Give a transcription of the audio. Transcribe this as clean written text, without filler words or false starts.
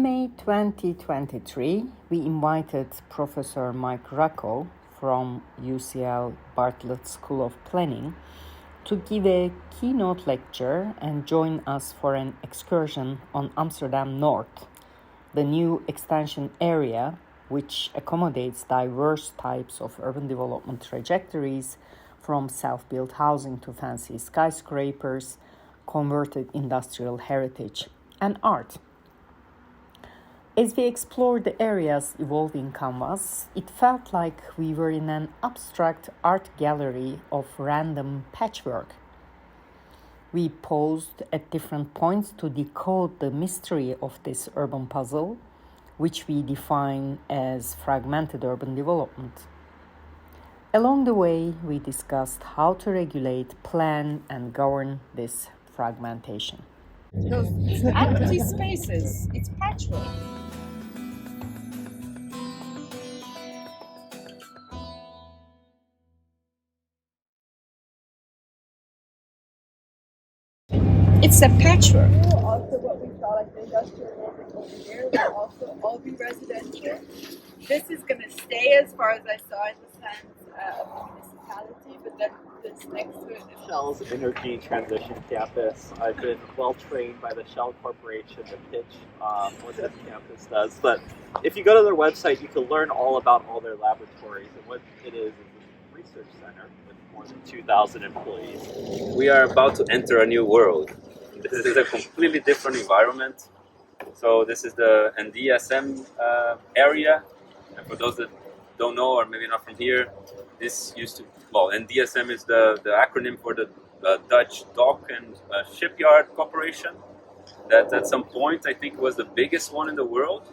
May 2023, we invited Professor Mike Raco from UCL Bartlett School of Planning to give a keynote lecture and join us for an excursion on Amsterdam North, the new extension area which accommodates diverse types of urban development trajectories from self-built housing to fancy skyscrapers, converted industrial heritage, and art. As we explored the area's evolving canvas, it felt like we were in an abstract art gallery of random patchwork. We paused at different points to decode the mystery of this urban puzzle, which we define as fragmented urban development. Along the way, we discussed how to regulate, plan, and govern this fragmentation. Those empty spaces, it's patchwork. It's a patchwork. Also, what we saw, like the industrial neighborhood over there, will also all be residential. This is going to stay as far as I saw in the plans of the municipality, but then this next to it is Shell's Energy Transition Campus. I've been well trained by the Shell Corporation to pitch what this campus does. But if you go to their website, you can learn all about all their laboratories. And what it is a research center with more than 2,000 employees. We are about to enter a new world. This is a completely different environment. So this is the NDSM area. And for those that don't know or maybe not from here, this used to, well, NDSM is the acronym for the Dutch Dock and Shipyard Corporation. That at some point I think was the biggest one in the world.